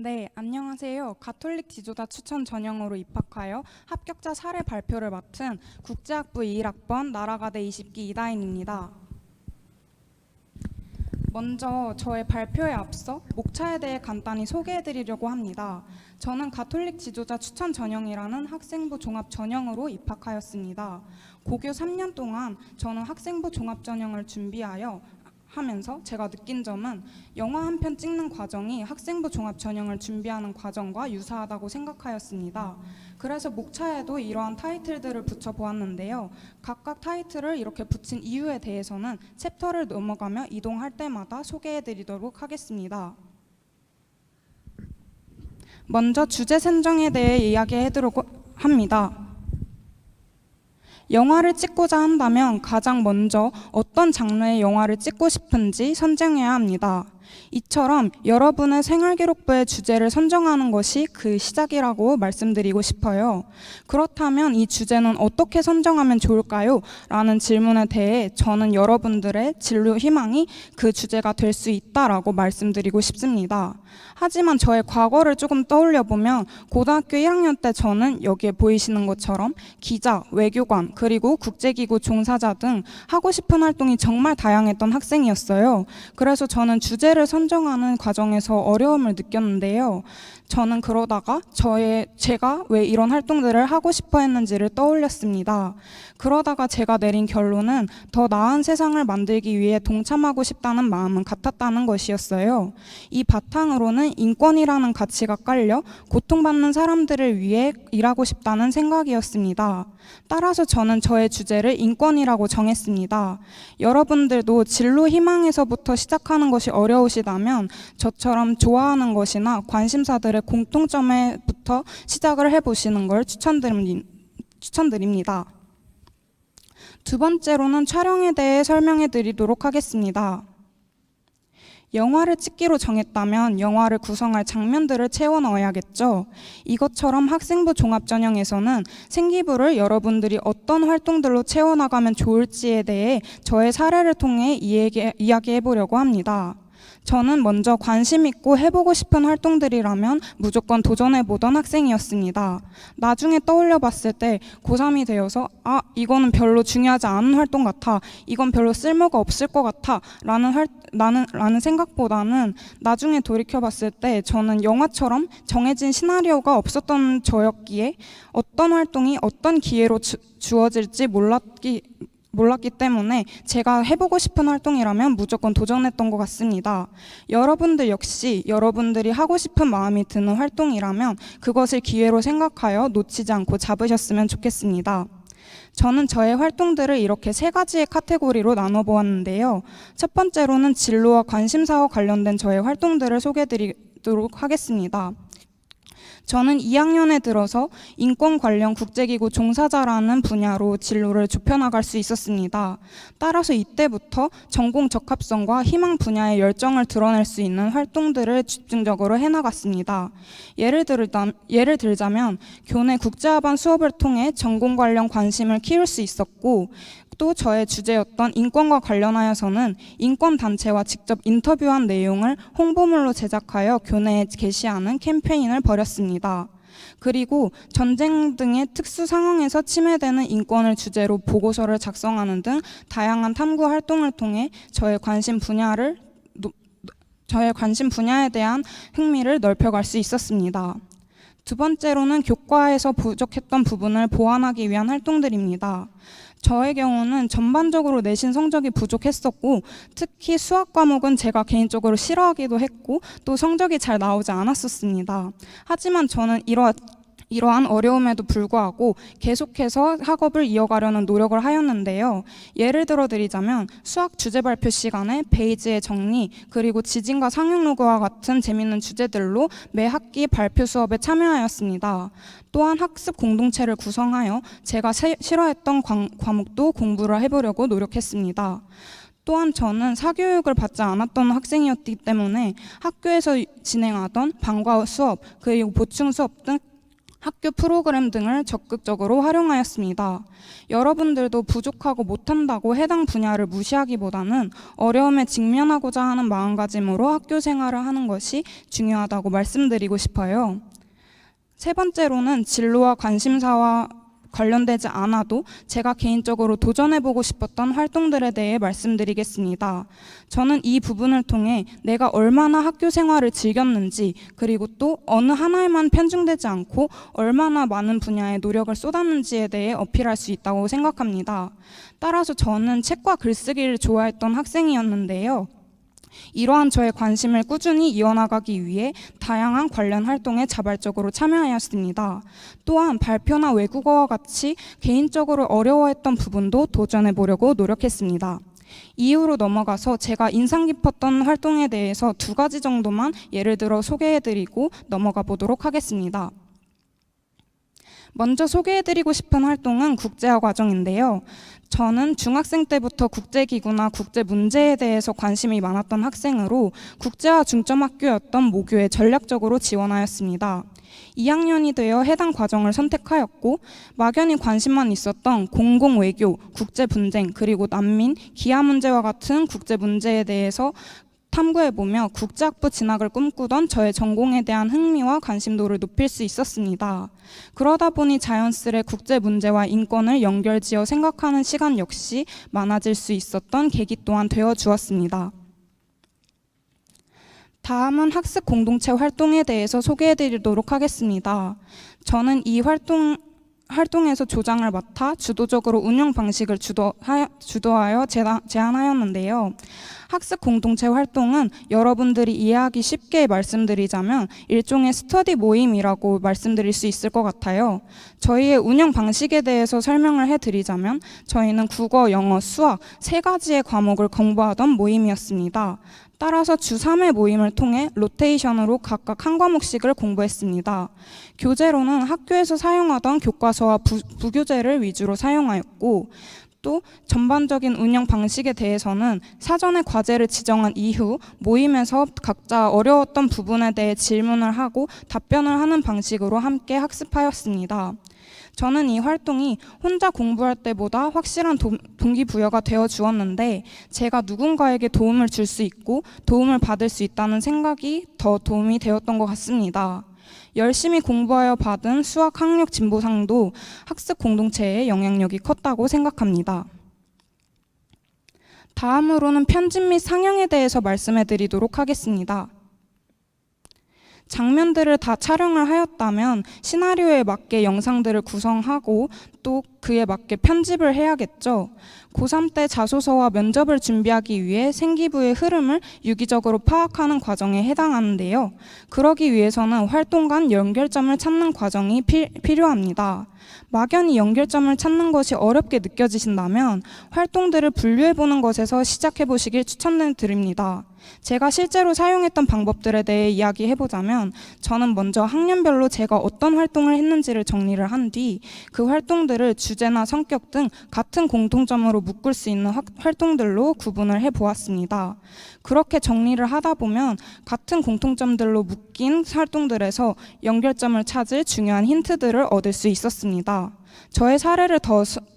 네, 안녕하세요. 가톨릭 지도자 추천 전형으로 입학하여 합격자 사례 발표를 맡은 국제학부 21학번 나라가대 20기 이다인입니다. 먼저 저의 발표에 앞서 목차에 대해 간단히 소개해드리려고 합니다. 저는 가톨릭 지도자 추천 전형이라는 학생부 종합 전형으로 입학하였습니다. 고교 3년 동안 저는 학생부 종합 전형을 준비하여 하면서 제가 느낀 점은 영화 한 편 찍는 과정이 학생부 종합 전형을 준비하는 과정과 유사하다고 생각하였습니다. 그래서 목차에도 이러한 타이틀들을 붙여보았는데요. 각각 타이틀을 이렇게 붙인 이유에 대해서는 챕터를 넘어가며 이동할 때마다 소개해드리도록 하겠습니다. 먼저 주제 선정에 대해 이야기해드리려고 합니다. 영화를 찍고자 한다면 가장 먼저 어떤 장르의 영화를 찍고 싶은지 선정해야 합니다. 이처럼 여러분의 생활기록부의 주제를 선정하는 것이 그 시작이라고 말씀드리고 싶어요. 그렇다면 이 주제는 어떻게 선정하면 좋을까요? 라는 질문에 대해 저는 여러분들의 진로 희망이 그 주제가 될 수 있다라고 말씀드리고 싶습니다. 하지만 저의 과거를 조금 떠올려보면 고등학교 1학년 때 저는 여기에 보이시는 것처럼 기자, 외교관, 그리고 국제기구 종사자 등 하고 싶은 활동이 정말 다양했던 학생이었어요. 그래서 저는 주제를 선정하는 과정에서 어려움을 느꼈는데요. 저는 그러다가 제가 왜 이런 활동들을 하고 싶어 했는지를 떠올렸습니다. 그러다가 제가 내린 결론은 더 나은 세상을 만들기 위해 동참하고 싶다는 마음은 같았다는 것이었어요. 이 바탕으로는 인권이라는 가치가 깔려 고통받는 사람들을 위해 일하고 싶다는 생각이었습니다. 따라서 저는 저의 주제를 인권이라고 정했습니다. 여러분들도 진로 희망에서부터 시작하는 것이 어려우시다면 저처럼 좋아하는 것이나 관심사들의 공통점에부터 시작을 해보시는 걸 추천드립니다. 두 번째로는 촬영에 대해 설명해 드리도록 하겠습니다. 영화를 찍기로 정했다면 영화를 구성할 장면들을 채워 넣어야겠죠. 이것처럼 학생부 종합전형에서는 생기부를 여러분들이 어떤 활동들로 채워나가면 좋을지에 대해 저의 사례를 통해 이야기해 보려고 합니다. 저는 먼저 관심 있고 해보고 싶은 활동들이라면 무조건 도전해보던 학생이었습니다. 나중에 떠올려 봤을 때 고3이 되어서 이거는 별로 중요하지 않은 활동 같아, 이건 별로 쓸모가 없을 것 같아 라는 생각보다는 나중에 돌이켜 봤을 때 저는 영화처럼 정해진 시나리오가 없었던 저였기에 어떤 활동이 어떤 기회로 주어질지 몰랐기 때문에 제가 해보고 싶은 활동이라면 무조건 도전했던 것 같습니다. 여러분들 역시 여러분들이 하고 싶은 마음이 드는 활동이라면 그것을 기회로 생각하여 놓치지 않고 잡으셨으면 좋겠습니다. 저는 저의 활동들을 이렇게 세 가지의 카테고리로 나눠보았는데요. 첫 번째로는 진로와 관심사와 관련된 저의 활동들을 소개해드리도록 하겠습니다. 저는 2학년에 들어서 인권 관련 국제기구 종사자라는 분야로 진로를 좁혀나갈 수 있었습니다. 따라서 이때부터 전공 적합성과 희망 분야의 열정을 드러낼 수 있는 활동들을 집중적으로 해나갔습니다. 예를 들자면 교내 국제화반 수업을 통해 전공 관련 관심을 키울 수 있었고, 또 저의 주제였던 인권과 관련하여서는 인권단체와 직접 인터뷰한 내용을 홍보물로 제작하여 교내에 게시하는 캠페인을 벌였습니다. 그리고 전쟁 등의 특수 상황에서 침해되는 인권을 주제로 보고서를 작성하는 등 다양한 탐구 활동을 통해 저의 관심 분야에 대한 흥미를 넓혀갈 수 있었습니다. 두 번째로는 교과에서 부족했던 부분을 보완하기 위한 활동들입니다. 저의 경우는 전반적으로 내신 성적이 부족했었고, 특히 수학 과목은 제가 개인적으로 싫어하기도 했고 또 성적이 잘 나오지 않았었습니다. 하지만 저는 이러한 어려움에도 불구하고 계속해서 학업을 이어가려는 노력을 하였는데요. 예를 들어 드리자면 수학 주제 발표 시간에 페이지의 정리, 그리고 지진과 상륙로그와 같은 재미있는 주제들로 매 학기 발표 수업에 참여하였습니다. 또한 학습 공동체를 구성하여 제가 싫어했던 과목도 공부를 해보려고 노력했습니다. 또한 저는 사교육을 받지 않았던 학생이었기 때문에 학교에서 진행하던 방과 수업, 그리고 보충 수업 등 학교 프로그램 등을 적극적으로 활용하였습니다. 여러분들도 부족하고 못한다고 해당 분야를 무시하기보다는 어려움에 직면하고자 하는 마음가짐으로 학교 생활을 하는 것이 중요하다고 말씀드리고 싶어요. 세 번째로는 진로와 관심사와 관련되지 않아도 제가 개인적으로 도전해보고 싶었던 활동들에 대해 말씀드리겠습니다. 저는 이 부분을 통해 내가 얼마나 학교 생활을 즐겼는지, 그리고 또 어느 하나에만 편중되지 않고 얼마나 많은 분야에 노력을 쏟았는지에 대해 어필할 수 있다고 생각합니다. 따라서 저는 책과 글쓰기를 좋아했던 학생이었는데요. 이러한 저의 관심을 꾸준히 이어나가기 위해 다양한 관련 활동에 자발적으로 참여하였습니다. 또한 발표나 외국어와 같이 개인적으로 어려워했던 부분도 도전해보려고 노력했습니다. 이후로 넘어가서 제가 인상 깊었던 활동에 대해서 2가지 정도만 예를 들어 소개해드리고 넘어가 보도록 하겠습니다. 먼저 소개해드리고 싶은 활동은 국제화 과정인데요. 저는 중학생 때부터 국제기구나 국제문제에 대해서 관심이 많았던 학생으로 국제화 중점학교였던 모교에 전략적으로 지원하였습니다. 2학년이 되어 해당 과정을 선택하였고 막연히 관심만 있었던 공공외교, 국제분쟁, 그리고 난민, 기아 문제와 같은 국제문제에 대해서 탐구해보며 국제학부 진학을 꿈꾸던 저의 전공에 대한 흥미와 관심도를 높일 수 있었습니다. 그러다 보니 자연스레 국제 문제와 인권을 연결지어 생각하는 시간 역시 많아질 수 있었던 계기 또한 되어주었습니다. 다음은 학습 공동체 활동에 대해서 소개해드리도록 하겠습니다. 저는 이 활동에서 조장을 맡아 주도적으로 운영 방식을 주도하여 제안하였는데요. 학습 공동체 활동은 여러분들이 이해하기 쉽게 말씀드리자면 일종의 스터디 모임이라고 말씀드릴 수 있을 것 같아요. 저희의 운영 방식에 대해서 설명을 해드리자면 저희는 국어, 영어, 수학 3가지의 과목을 공부하던 모임이었습니다. 따라서 주 3회 모임을 통해 로테이션으로 각각 한 과목씩을 공부했습니다. 교재로는 학교에서 사용하던 교과서와 부교재를 위주로 사용하였고, 또 전반적인 운영 방식에 대해서는 사전에 과제를 지정한 이후 모임에서 각자 어려웠던 부분에 대해 질문을 하고 답변을 하는 방식으로 함께 학습하였습니다. 저는 이 활동이 혼자 공부할 때보다 확실한 동기부여가 되어 주었는데 제가 누군가에게 도움을 줄 수 있고 도움을 받을 수 있다는 생각이 더 도움이 되었던 것 같습니다. 열심히 공부하여 받은 수학 학력 진보상도 학습 공동체의 영향력이 컸다고 생각합니다. 다음으로는 편집 및 상영에 대해서 말씀해 드리도록 하겠습니다. 장면들을 다 촬영을 하였다면 시나리오에 맞게 영상들을 구성하고 또 그에 맞게 편집을 해야겠죠. 고3 때 자소서와 면접을 준비하기 위해 생기부의 흐름을 유기적으로 파악하는 과정에 해당하는데요. 그러기 위해서는 활동 간 연결점을 찾는 과정이 필요합니다. 막연히 연결점을 찾는 것이 어렵게 느껴지신다면 활동들을 분류해보는 것에서 시작해보시길 추천드립니다. 제가 실제로 사용했던 방법들에 대해 이야기해보자면 저는 먼저 학년별로 제가 어떤 활동을 했는지를 정리를 한 뒤 그 활동들을 주제나 성격 등 같은 공통점으로 묶을 수 있는 활동들로 구분을 해보았습니다. 그렇게 정리를 하다 보면 같은 공통점들로 묶인 활동들에서 연결점을 찾을 중요한 힌트들을 얻을 수 있었습니다. 저의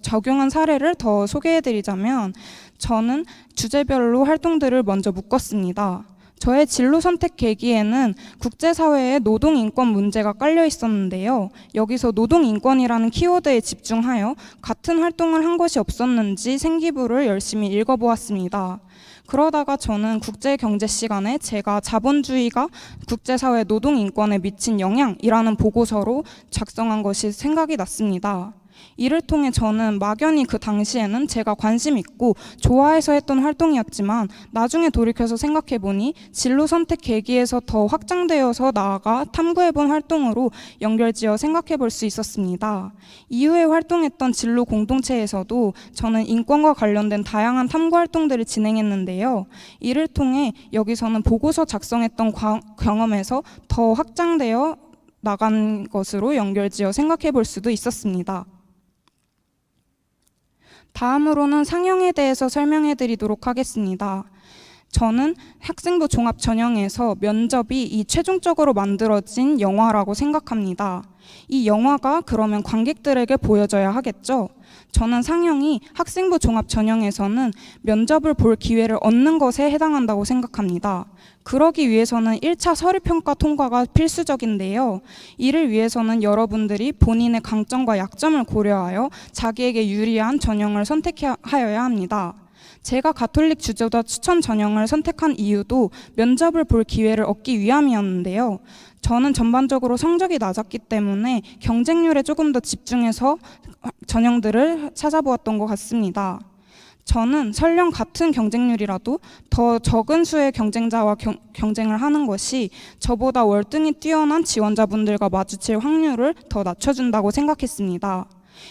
적용한 사례를 더 소개해드리자면 저는 주제별로 활동들을 먼저 묶었습니다. 저의 진로 선택 계기에는 국제사회에 노동인권 문제가 깔려 있었는데요. 여기서 노동인권이라는 키워드에 집중하여 같은 활동을 한 것이 없었는지 생기부를 열심히 읽어보았습니다. 그러다가 저는 국제경제 시간에 제가 자본주의가 국제사회 노동인권에 미친 영향이라는 보고서로 작성한 것이 생각이 났습니다. 이를 통해 저는 막연히 그 당시에는 제가 관심 있고 좋아해서 했던 활동이었지만 나중에 돌이켜서 생각해보니 진로 선택 계기에서 더 확장되어서 나아가 탐구해본 활동으로 연결지어 생각해볼 수 있었습니다. 이후에 활동했던 진로 공동체에서도 저는 인권과 관련된 다양한 탐구 활동들을 진행했는데요. 이를 통해 여기서는 보고서 작성했던 경험에서 더 확장되어 나간 것으로 연결지어 생각해볼 수도 있었습니다. 다음으로는 상영에 대해서 설명해 드리도록 하겠습니다. 저는 학생부 종합 전형에서 면접이 이 최종적으로 만들어진 영화라고 생각합니다. 이 영화가 그러면 관객들에게 보여져야 하겠죠. 저는 상영이 학생부 종합 전형에서는 면접을 볼 기회를 얻는 것에 해당한다고 생각합니다. 그러기 위해서는 1차 서류평가 통과가 필수적인데요. 이를 위해서는 여러분들이 본인의 강점과 약점을 고려하여 자기에게 유리한 전형을 선택하여야 합니다. 제가 가톨릭 지도자 추천 전형을 선택한 이유도 면접을 볼 기회를 얻기 위함이었는데요. 저는 전반적으로 성적이 낮았기 때문에 경쟁률에 조금 더 집중해서 전형들을 찾아보았던 것 같습니다. 저는 설령 같은 경쟁률이라도 더 적은 수의 경쟁자와 경쟁을 하는 것이 저보다 월등히 뛰어난 지원자분들과 마주칠 확률을 더 낮춰준다고 생각했습니다.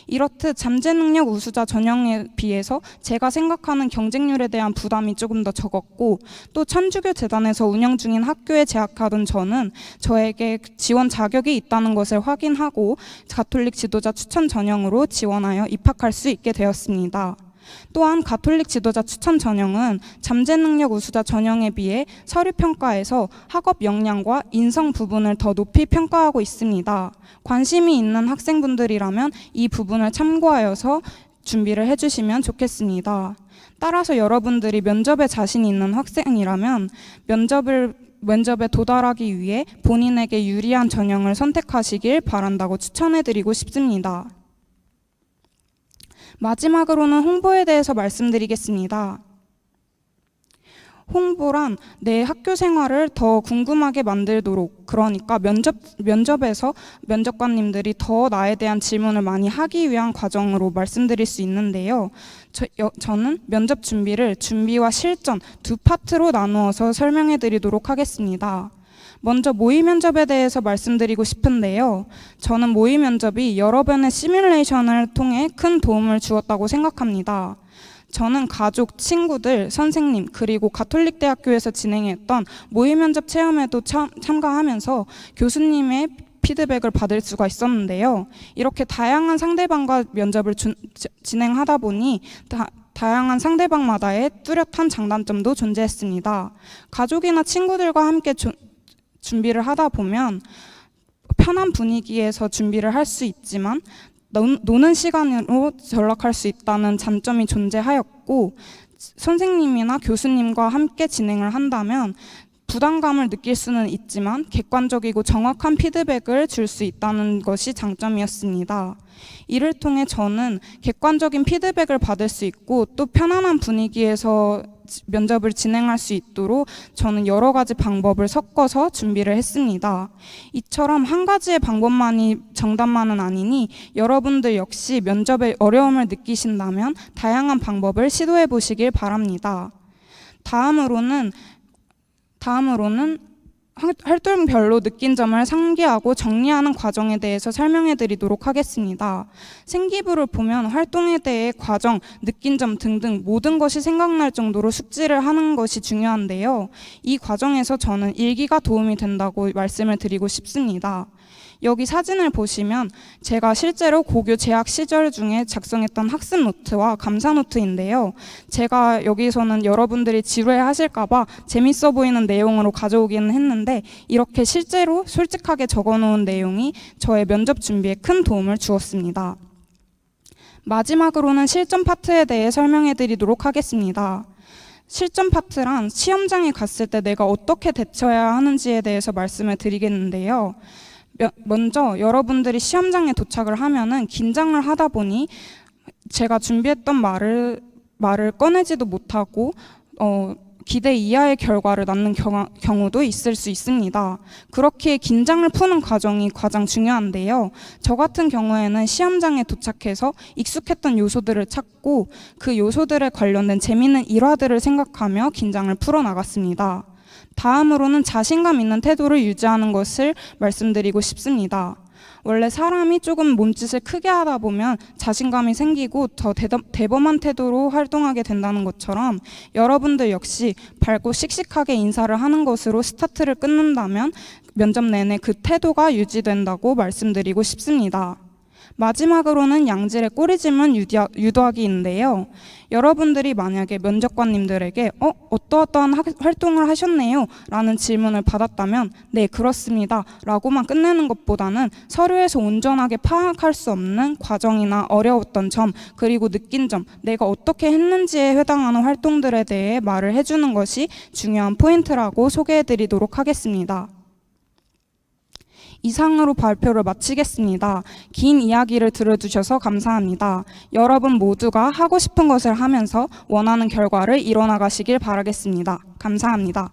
이렇듯 잠재능력 우수자 전형에 비해서 제가 생각하는 경쟁률에 대한 부담이 조금 더 적었고, 또 천주교 재단에서 운영 중인 학교에 재학하던 저는 저에게 지원 자격이 있다는 것을 확인하고 가톨릭 지도자 추천 전형으로 지원하여 입학할 수 있게 되었습니다. 또한 가톨릭 지도자 추천 전형은 잠재능력 우수자 전형에 비해 서류평가에서 학업 역량과 인성 부분을 더 높이 평가하고 있습니다. 관심이 있는 학생분들이라면 이 부분을 참고하여서 준비를 해주시면 좋겠습니다. 따라서 여러분들이 면접에 자신 있는 학생이라면 면접에 도달하기 위해 본인에게 유리한 전형을 선택하시길 바란다고 추천해드리고 싶습니다. 마지막으로는 홍보에 대해서 말씀드리겠습니다. 홍보란 내 학교 생활을 더 궁금하게 만들도록, 그러니까 면접에서 면접관님들이 더 나에 대한 질문을 많이 하기 위한 과정으로 말씀드릴 수 있는데요. 저는 면접 준비와 실전 두 파트로 나누어서 설명해 드리도록 하겠습니다. 먼저 모의 면접에 대해서 말씀드리고 싶은데요. 저는 모의 면접이 여러 번의 시뮬레이션을 통해 큰 도움을 주었다고 생각합니다. 저는 가족, 친구들, 선생님, 그리고 가톨릭 대학교에서 진행했던 모의 면접 체험에도 참가하면서 교수님의 피드백을 받을 수가 있었는데요. 이렇게 다양한 상대방과 면접을 진행하다 보니 다양한 상대방마다의 뚜렷한 장단점도 존재했습니다. 가족이나 친구들과 함께 준비를 하다 보면 편한 분위기에서 준비를 할 수 있지만 노는 시간으로 전락할 수 있다는 장점이 존재하였고, 선생님이나 교수님과 함께 진행을 한다면 부담감을 느낄 수는 있지만 객관적이고 정확한 피드백을 줄 수 있다는 것이 장점이었습니다. 이를 통해 저는 객관적인 피드백을 받을 수 있고 또 편안한 분위기에서 면접을 진행할 수 있도록 저는 여러 가지 방법을 섞어서 준비를 했습니다. 이처럼 한 가지의 방법만이 정답만은 아니니 여러분들 역시 면접에 어려움을 느끼신다면 다양한 방법을 시도해 보시길 바랍니다. 다음으로는 활동별로 느낀 점을 상기하고 정리하는 과정에 대해서 설명해 드리도록 하겠습니다. 생기부를 보면 활동에 대해 과정, 느낀 점 등등 모든 것이 생각날 정도로 숙지를 하는 것이 중요한데요. 이 과정에서 저는 일기가 도움이 된다고 말씀을 드리고 싶습니다. 여기 사진을 보시면 제가 실제로 고교 재학 시절 중에 작성했던 학습 노트와 감사 노트인데요. 제가 여기서는 여러분들이 지루해 하실까봐 재밌어 보이는 내용으로 가져오기는 했는데 이렇게 실제로 솔직하게 적어놓은 내용이 저의 면접 준비에 큰 도움을 주었습니다. 마지막으로는 실전 파트에 대해 설명해 드리도록 하겠습니다. 실전 파트란 시험장에 갔을 때 내가 어떻게 대처해야 하는지에 대해서 말씀을 드리겠는데요. 먼저 여러분들이 시험장에 도착을 하면은 긴장을 하다 보니 제가 준비했던 말을 꺼내지도 못하고 기대 이하의 결과를 낳는 경우도 있을 수 있습니다. 그렇게 긴장을 푸는 과정이 가장 중요한데요. 저 같은 경우에는 시험장에 도착해서 익숙했던 요소들을 찾고 그 요소들에 관련된 재미있는 일화들을 생각하며 긴장을 풀어나갔습니다. 다음으로는 자신감 있는 태도를 유지하는 것을 말씀드리고 싶습니다. 원래 사람이 조금 몸짓을 크게 하다 보면 자신감이 생기고 더 대범한 태도로 활동하게 된다는 것처럼 여러분들 역시 밝고 씩씩하게 인사를 하는 것으로 스타트를 끊는다면 면접 내내 그 태도가 유지된다고 말씀드리고 싶습니다. 마지막으로는 양질의 꼬리질문 유도하기인데요. 여러분들이 만약에 면접관님들에게 어떠어떠한 활동을 하셨네요 라는 질문을 받았다면 네, 그렇습니다 라고만 끝내는 것보다는 서류에서 온전하게 파악할 수 없는 과정이나 어려웠던 점, 그리고 느낀 점, 내가 어떻게 했는지에 해당하는 활동들에 대해 말을 해주는 것이 중요한 포인트라고 소개해드리도록 하겠습니다. 이상으로 발표를 마치겠습니다. 긴 이야기를 들어주셔서 감사합니다. 여러분 모두가 하고 싶은 것을 하면서 원하는 결과를 이뤄나가시길 바라겠습니다. 감사합니다.